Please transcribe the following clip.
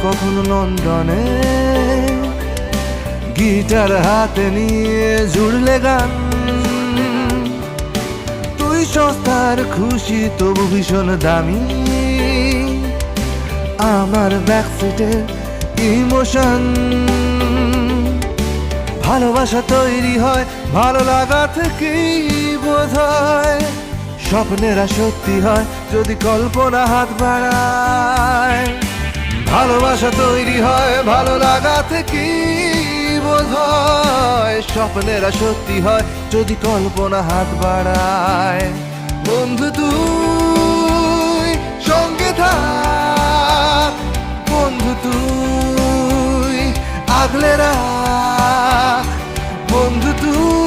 কখনো লন্ডনে, গিটার হাতে নিয়ে জুড়লে গান। তুই সস্তার খুশি তবু ভীষণ দামি, আমার ব্যাকফুটের ইমোশন। ভালোবাসা তৈরি হয় ভালো লাগা থেকেই বোধহয়, স্বপ্নেরা সত্যি হয় যদি কল্পনা হাত বাড়ায়। ভালোবাসা তৈরি হয় ভালো লাগা থেকেই বোধহয়, স্বপ্নেরা সত্যি হয় যদি কল্পনা হাত বাড়ায়। বন্ধু তুই সঙ্গে থাক, বন্ধু তুই আগলে রাখ, বন্ধু তুই